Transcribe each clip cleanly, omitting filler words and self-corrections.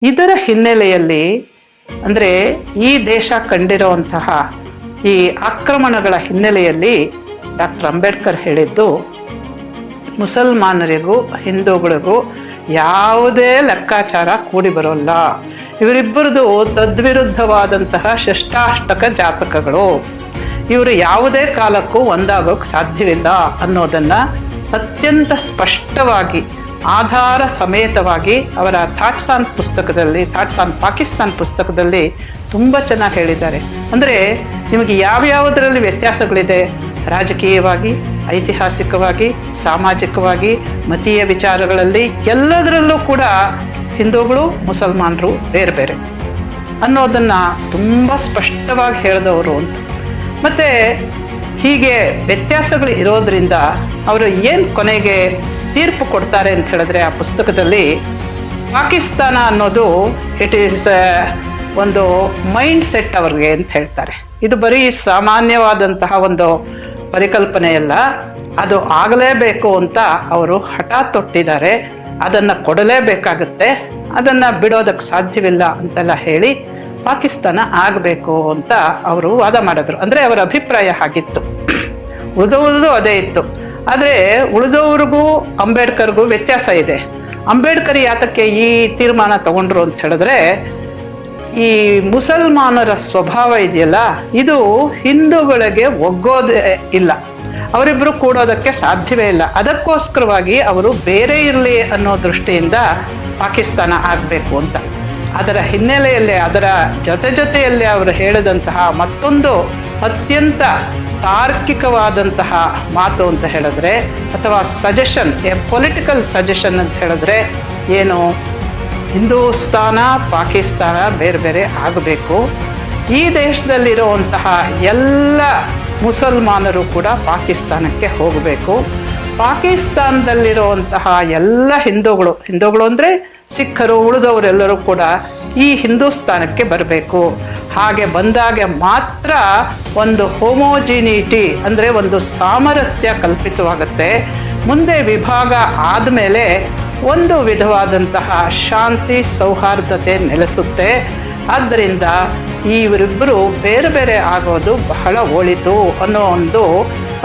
ಇದರ ಹಿನ್ನೆಲೆಯಲ್ಲಿ ಅಂದರೆ ಈ ದೇಶ ಕಂಡಿರುವಂತಹ ಈ ಆಕ್ರಮಣಗಳ ಹಿನ್ನೆಲೆಯಲ್ಲಿ ಡಾಕ್ಟರ್ ಅಂಬೇಡ್ಕರ್ ಹೇಳಿದ್ದು, ಮುಸಲ್ಮಾನರಿಗೂ ಹಿಂದೂಗಳಿಗೂ ಯಾವುದೇ ಲೆಕ್ಕಾಚಾರ ಕೂಡಿ ಬರೋಲ್ಲ, ಇವರಿಬ್ಬರದು ತದ್ವಿರುದ್ಧವಾದಂತಹ ಷಷ್ಟಾಷ್ಟಕ ಜಾತಕಗಳು, ಇವರು ಯಾವುದೇ ಕಾಲಕ್ಕೂ ಒಂದಾಗೋಕ್ಕೆ ಸಾಧ್ಯವಿಲ್ಲ ಅನ್ನೋದನ್ನ ಅತ್ಯಂತ ಸ್ಪಷ್ಟವಾಗಿ ಆಧಾರ ಸಮೇತವಾಗಿ ಅವರ ಥಾಟ್ಸ್ ಆನ್ ಪುಸ್ತಕದಲ್ಲಿ, ಥಾಟ್ಸ್ ಆನ್ ಪಾಕಿಸ್ತಾನ್ ಪುಸ್ತಕದಲ್ಲಿ ತುಂಬ ಚೆನ್ನಾಗಿ ಹೇಳಿದ್ದಾರೆ. ಅಂದರೆ ನಿಮಗೆ ಯಾವ್ಯಾವುದರಲ್ಲಿ ವ್ಯತ್ಯಾಸಗಳಿದೆ, ರಾಜಕೀಯವಾಗಿ, ಐತಿಹಾಸಿಕವಾಗಿ, ಸಾಮಾಜಿಕವಾಗಿ, ಮತೀಯ ವಿಚಾರಗಳಲ್ಲಿ ಎಲ್ಲದರಲ್ಲೂ ಕೂಡ ಹಿಂದೂಗಳು ಮುಸಲ್ಮಾನರು ಬೇರೆ ಬೇರೆ ಅನ್ನೋದನ್ನು ತುಂಬ ಸ್ಪಷ್ಟವಾಗಿ ಹೇಳಿದವರು ಅಂತ. ಮತ್ತು ಹೀಗೆ ವ್ಯತ್ಯಾಸಗಳು ಇರೋದ್ರಿಂದ ಅವರು ಏನು ಕೊನೆಗೆ ತೀರ್ಪು ಕೊಡ್ತಾರೆ ಅಂತ ಹೇಳಿದ್ರೆ, ಆ ಪುಸ್ತಕದಲ್ಲಿ ಪಾಕಿಸ್ತಾನ ಅನ್ನೋದು ಇಟ್ ಈಸ್ ಒಂದು ಮೈಂಡ್ ಸೆಟ್ ಅವ್ರಿಗೆ ಅಂತ ಹೇಳ್ತಾರೆ. ಇದು ಬರೀ ಸಾಮಾನ್ಯವಾದಂತಹ ಒಂದು ಪರಿಕಲ್ಪನೆಯಲ್ಲ, ಅದು ಆಗಲೇಬೇಕು ಅಂತ ಅವರು ಹಠ ತೊಟ್ಟಿದ್ದಾರೆ, ಅದನ್ನು ಕೊಡಲೇಬೇಕಾಗುತ್ತೆ, ಅದನ್ನು ಬಿಡೋದಕ್ಕೆ ಸಾಧ್ಯವಿಲ್ಲ ಅಂತೆಲ್ಲ ಹೇಳಿ ಪಾಕಿಸ್ತಾನ ಆಗಬೇಕು ಅಂತ ಅವರು ವಾದ ಮಾಡಿದ್ರು. ಅಂದರೆ ಅವರ ಅಭಿಪ್ರಾಯ ಆಗಿತ್ತು, ಉಳಿದವ್ರದ್ದು ಅದೇ ಇತ್ತು. ಆದರೆ ಉಳಿದವ್ರಿಗೂ ಅಂಬೇಡ್ಕರ್ಗೂ ವ್ಯತ್ಯಾಸ ಇದೆ. ಅಂಬೇಡ್ಕರ್ ಯಾತಕ್ಕೆ ಈ ತೀರ್ಮಾನ ತಗೊಂಡ್ರು ಅಂತ ಹೇಳಿದ್ರೆ, ಈ ಮುಸಲ್ಮಾನರ ಸ್ವಭಾವ ಇದೆಯಲ್ಲ, ಇದು ಹಿಂದೂಗಳಿಗೆ ಒಗ್ಗೋದೇ ಇಲ್ಲ, ಅವರಿಬ್ಬರು ಕೂಡೋದಕ್ಕೆ ಸಾಧ್ಯವೇ ಇಲ್ಲ. ಅದಕ್ಕೋಸ್ಕರವಾಗಿ ಅವರು ಬೇರೆ ಇರಲಿ ಅನ್ನೋ ದೃಷ್ಟಿಯಿಂದ ಪಾಕಿಸ್ತಾನ ಆಗಬೇಕು ಅಂತ. ಅದರ ಹಿನ್ನೆಲೆಯಲ್ಲಿ, ಅದರ ಜೊತೆಯಲ್ಲಿ ಅವರು ಹೇಳಿದಂತಹ ಮತ್ತೊಂದು ಅತ್ಯಂತ ತಾರ್ಕಿಕವಾದಂತಹ ಮಾತು ಅಂತ ಹೇಳಿದ್ರೆ, ಅಥವಾ ಸಜೆಷನ್, ಎ ಪೊಲಿಟಿಕಲ್ ಸಜೆಷನ್ ಅಂತ ಹೇಳಿದ್ರೆ ಏನು, ಹಿಂದೂಸ್ತಾನ ಪಾಕಿಸ್ತಾನ ಬೇರೆ ಬೇರೆ ಆಗಬೇಕು, ಈ ದೇಶದಲ್ಲಿರುವಂತಹ ಎಲ್ಲ ಮುಸಲ್ಮಾನರು ಕೂಡ ಪಾಕಿಸ್ತಾನಕ್ಕೆ ಹೋಗಬೇಕು, ಪಾಕಿಸ್ತಾನದಲ್ಲಿರುವಂತಹ ಎಲ್ಲ ಹಿಂದೂಗಳು ಅಂದರೆ ಸಿಖ್ಖರು, ಉಳಿದವರೆಲ್ಲರೂ ಕೂಡ ಈ ಹಿಂದೂಸ್ತಾನಕ್ಕೆ ಬರಬೇಕು. ಹಾಗೆ ಬಂದಾಗ ಮಾತ್ರ ಒಂದು ಹೋಮೋಜಿನಿಟಿ ಅಂದರೆ ಒಂದು ಸಾಮರಸ್ಯ ಕಲ್ಪಿತವಾಗುತ್ತೆ. ಮುಂದೆ ವಿಭಾಗ ಆದಮೇಲೆ ಒಂದು ವಿಧವಾದಂತಹ ಶಾಂತಿ ಸೌಹಾರ್ದತೆ ನೆಲೆಸುತ್ತೆ. ಆದ್ದರಿಂದ ಇವರಿಬ್ಬರು ಬೇರೆ ಬೇರೆ ಆಗೋದು ಬಹಳ ಒಳಿತು ಅನ್ನೋ ಒಂದು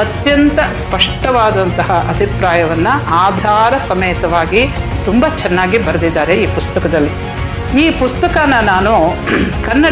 ಅತ್ಯಂತ ಸ್ಪಷ್ಟವಾದಂತಹ ಅಭಿಪ್ರಾಯವನ್ನು ಆಧಾರ ಸಮೇತವಾಗಿ ತುಂಬ ಚೆನ್ನಾಗಿ ಬರೆದಿದ್ದಾರೆ ಈ ಪುಸ್ತಕದಲ್ಲಿ. ಈ ಪುಸ್ತಕನ ನಾನು ಕನ್ನಡ